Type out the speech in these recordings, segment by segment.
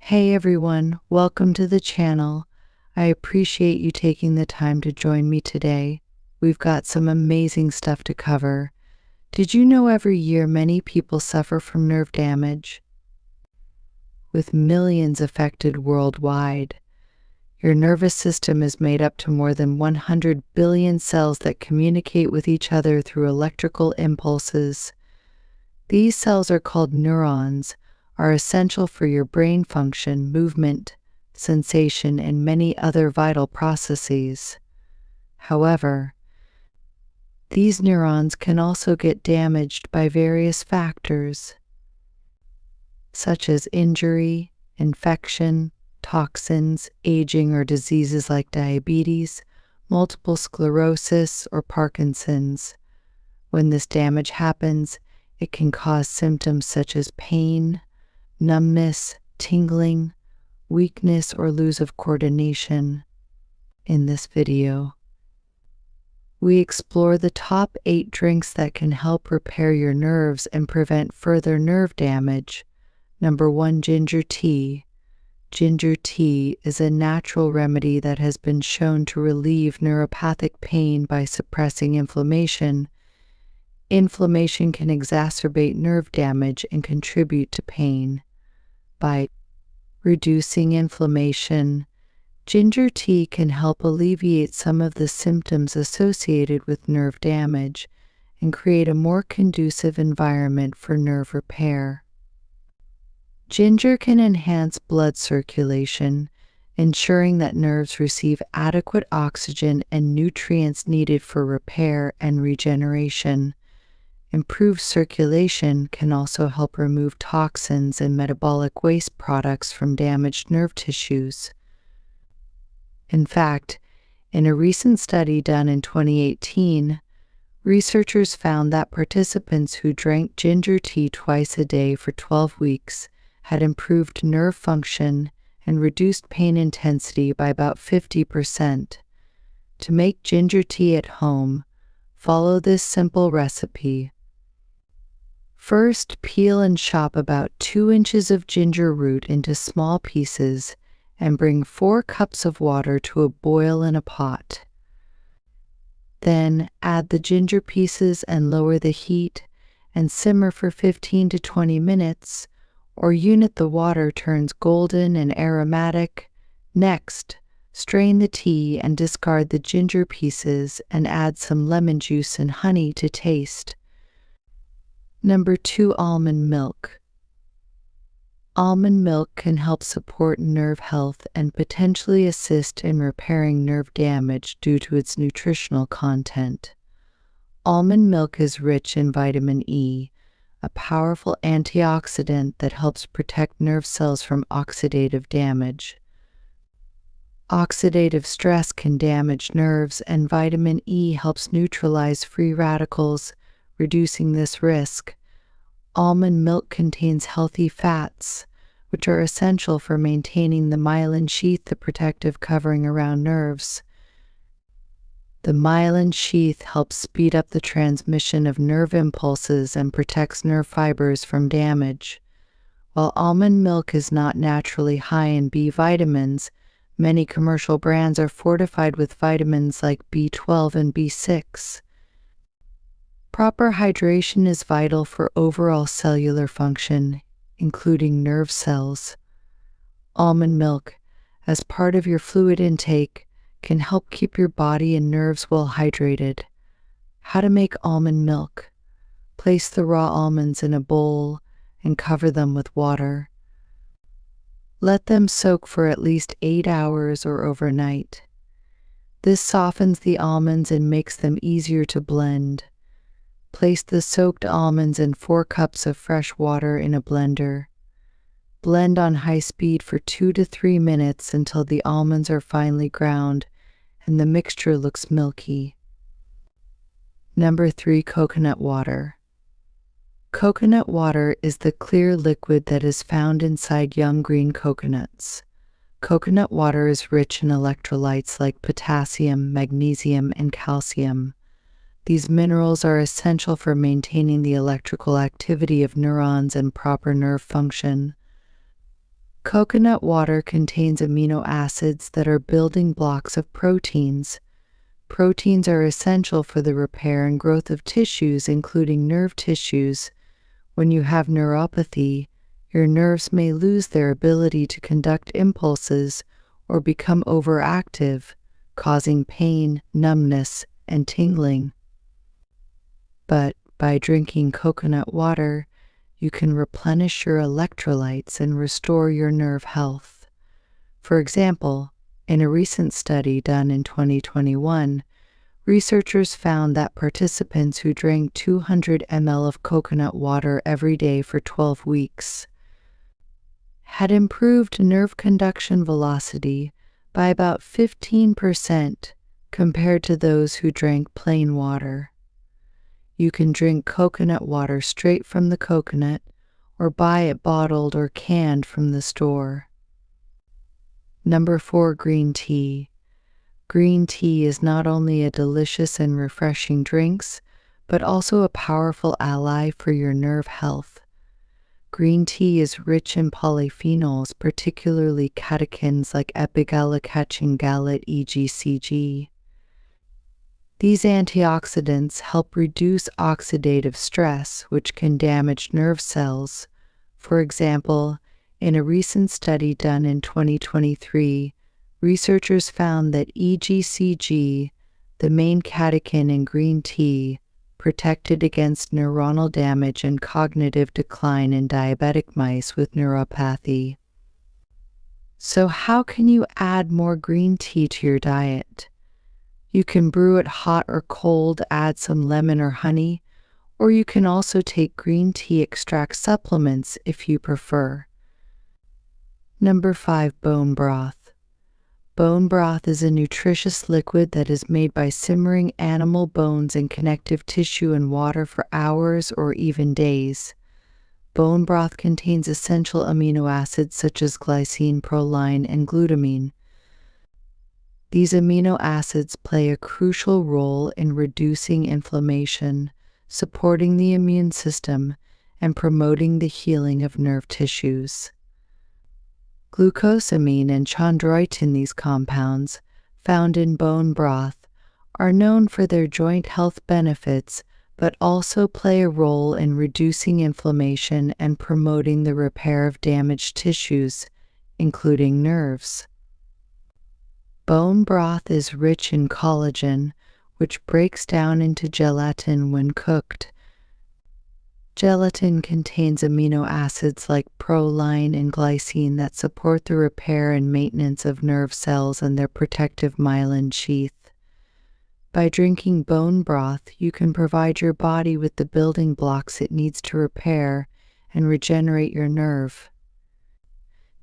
Hey everyone, welcome to the channel. I appreciate you taking the time to join me today. We've got some amazing stuff to cover. Did you know every year many people suffer from nerve damage? With millions affected worldwide. Your nervous system is made up to more than 100 billion cells that communicate with each other through electrical impulses. These cells are called neurons, are essential for your brain function, movement, sensation, and many other vital processes. However, these neurons can also get damaged by various factors, such as injury, infection, toxins, aging, or diseases like diabetes, multiple sclerosis, or Parkinson's. When this damage happens, it can cause symptoms such as pain, numbness, tingling, weakness, or lose of coordination. In this video, we explore the top 8 drinks that can help repair your nerves and prevent further nerve damage. Number 1. Ginger tea. Ginger tea is a natural remedy that has been shown to relieve neuropathic pain by suppressing inflammation. Inflammation can exacerbate nerve damage and contribute to pain. By reducing inflammation, ginger tea can help alleviate some of the symptoms associated with nerve damage and create a more conducive environment for nerve repair. Ginger can enhance blood circulation, ensuring that nerves receive adequate oxygen and nutrients needed for repair and regeneration. Improved circulation can also help remove toxins and metabolic waste products from damaged nerve tissues. In fact, in a recent study done in 2018, researchers found that participants who drank ginger tea twice a day for 12 weeks had improved nerve function and reduced pain intensity by about 50%. To make ginger tea at home, follow this simple recipe. First, peel and chop about 2 inches of ginger root into small pieces and bring 4 cups of water to a boil in a pot. Then add the ginger pieces and lower the heat and simmer for 15 to 20 minutes, or unit the water turns golden and aromatic. Next, strain the tea and discard the ginger pieces and add some lemon juice and honey to taste. Number 2. Almond milk. Almond milk can help support nerve health and potentially assist in repairing nerve damage due to its nutritional content. Almond milk is rich in vitamin E, a powerful antioxidant that helps protect nerve cells from oxidative damage. Oxidative stress can damage nerves, and vitamin E helps neutralize free radicals, reducing this risk. Almond milk contains healthy fats, which are essential for maintaining the myelin sheath, the protective covering around nerves. The myelin sheath helps speed up the transmission of nerve impulses and protects nerve fibers from damage. While almond milk is not naturally high in B vitamins, many commercial brands are fortified with vitamins like B12 and B6. Proper hydration is vital for overall cellular function, including nerve cells. Almond milk, as part of your fluid intake, can help keep your body and nerves well hydrated. How to make almond milk. Place the raw almonds in a bowl and cover them with water. Let them soak for at least 8 hours or overnight. This softens the almonds and makes them easier to blend. Place the soaked almonds in 4 cups of fresh water in a blender. Blend on high speed for 2 to 3 minutes until the almonds are finely ground and the mixture looks milky. Number 3. Coconut water. Coconut water is the clear liquid that is found inside young green coconuts. Coconut water is rich in electrolytes like potassium, magnesium, and calcium. These minerals are essential for maintaining the electrical activity of neurons and proper nerve function. Coconut water contains amino acids that are building blocks of proteins. Proteins are essential for the repair and growth of tissues, including nerve tissues. When you have neuropathy, your nerves may lose their ability to conduct impulses or become overactive, causing pain, numbness, and tingling. But by drinking coconut water, you can replenish your electrolytes and restore your nerve health. For example, in a recent study done in 2021, researchers found that participants who drank 200 ml of coconut water every day for 12 weeks had improved nerve conduction velocity by about 15% compared to those who drank plain water. You can drink coconut water straight from the coconut or buy it bottled or canned from the store. Number 4, green tea. Green tea is not only a delicious and refreshing drink, but also a powerful ally for your nerve health. Green tea is rich in polyphenols, particularly catechins like epigallocatechin gallate EGCG. These antioxidants help reduce oxidative stress, which can damage nerve cells. For example, in a recent study done in 2023, researchers found that EGCG, the main catechin in green tea, protected against neuronal damage and cognitive decline in diabetic mice with neuropathy. So how can you add more green tea to your diet? You can brew it hot or cold, add some lemon or honey, or you can also take green tea extract supplements if you prefer. Number 5, bone broth. Bone broth is a nutritious liquid that is made by simmering animal bones in connective tissue in water for hours or even days. Bone broth contains essential amino acids such as glycine, proline, and glutamine. These amino acids play a crucial role in reducing inflammation, supporting the immune system, and promoting the healing of nerve tissues. Glucosamine and chondroitin, these compounds, found in bone broth, are known for their joint health benefits, but also play a role in reducing inflammation and promoting the repair of damaged tissues, including nerves. Bone broth is rich in collagen, which breaks down into gelatin when cooked. Gelatin contains amino acids like proline and glycine that support the repair and maintenance of nerve cells and their protective myelin sheath. By drinking bone broth, you can provide your body with the building blocks it needs to repair and regenerate your nerve.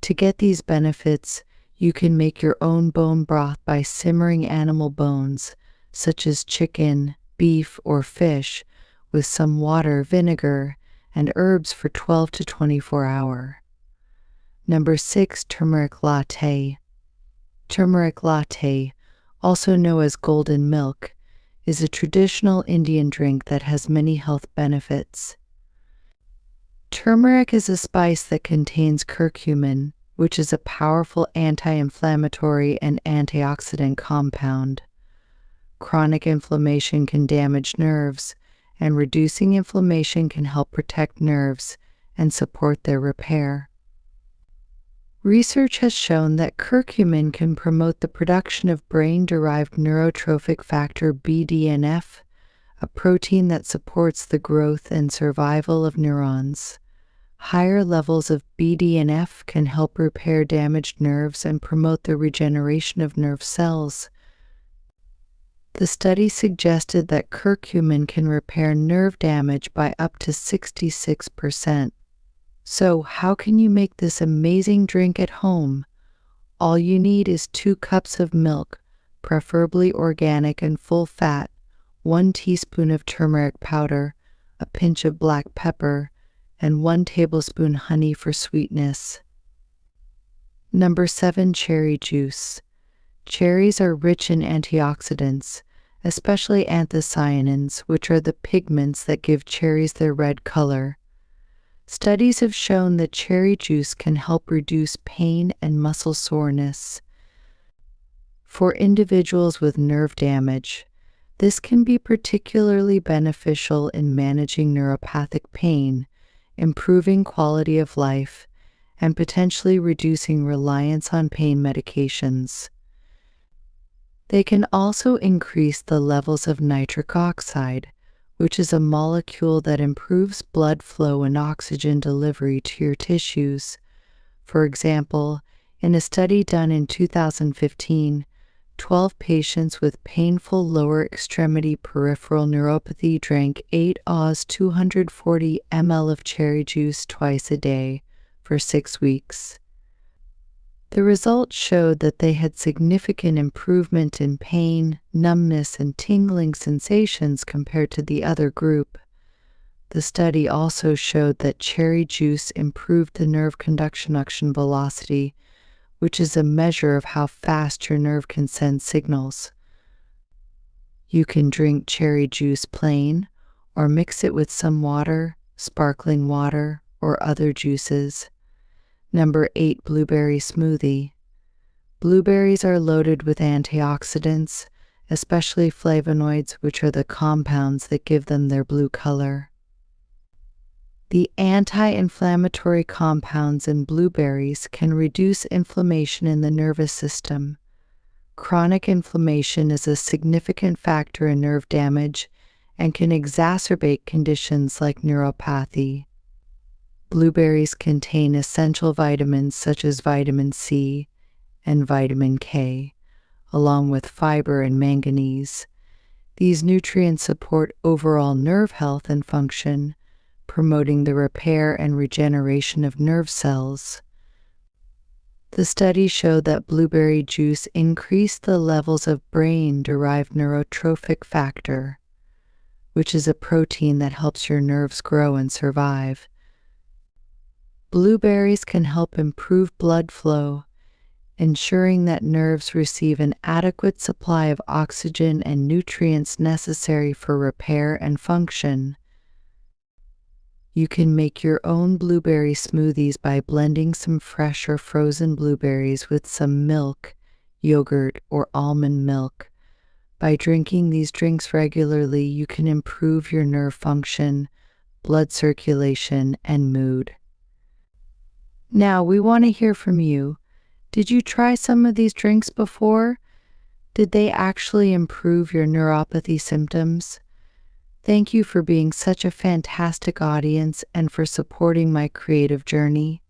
To get these benefits, you can make your own bone broth by simmering animal bones, such as chicken, beef, or fish, with some water, vinegar, and herbs for 12 to 24 hours. Number 6, turmeric latte. Turmeric latte, also known as golden milk, is a traditional Indian drink that has many health benefits. Turmeric is a spice that contains curcumin, which is a powerful anti-inflammatory and antioxidant compound. Chronic inflammation can damage nerves, and reducing inflammation can help protect nerves and support their repair. Research has shown that curcumin can promote the production of brain-derived neurotrophic factor BDNF, a protein that supports the growth and survival of neurons. Higher levels of BDNF can help repair damaged nerves and promote the regeneration of nerve cells. The study suggested that curcumin can repair nerve damage by up to 66%. So, how can you make this amazing drink at home? All you need is 2 cups of milk, preferably organic and full fat, 1 teaspoon of turmeric powder, a pinch of black pepper, and 1 tablespoon honey for sweetness. Number 7, cherry juice. Cherries are rich in antioxidants, especially anthocyanins, which are the pigments that give cherries their red color. Studies have shown that cherry juice can help reduce pain and muscle soreness. For individuals with nerve damage, this can be particularly beneficial in managing neuropathic pain, improving quality of life, and potentially reducing reliance on pain medications. They can also increase the levels of nitric oxide, which is a molecule that improves blood flow and oxygen delivery to your tissues. For example, in a study done in 2015, 12 patients with painful lower extremity peripheral neuropathy drank 8 Oz 240 ml of cherry juice twice a day for 6 weeks. The results showed that they had significant improvement in pain, numbness, and tingling sensations compared to the other group. The study also showed that cherry juice improved the nerve conduction velocity, which is a measure of how fast your nerve can send signals. You can drink cherry juice plain or mix it with some water, sparkling water, or other juices. Number 8, blueberry smoothie. Blueberries are loaded with antioxidants, especially flavonoids, which are the compounds that give them their blue color. The anti-inflammatory compounds in blueberries can reduce inflammation in the nervous system. Chronic inflammation is a significant factor in nerve damage and can exacerbate conditions like neuropathy. Blueberries contain essential vitamins such as vitamin C and vitamin K, along with fiber and manganese. These nutrients support overall nerve health and function, promoting the repair and regeneration of nerve cells. The study showed that blueberry juice increased the levels of brain-derived neurotrophic factor, which is a protein that helps your nerves grow and survive. Blueberries can help improve blood flow, ensuring that nerves receive an adequate supply of oxygen and nutrients necessary for repair and function. You can make your own blueberry smoothies by blending some fresh or frozen blueberries with some milk, yogurt, or almond milk. By drinking these drinks regularly, you can improve your nerve function, blood circulation, and mood. Now, we want to hear from you. Did you try some of these drinks before? Did they actually improve your neuropathy symptoms? Thank you for being such a fantastic audience and for supporting my creative journey.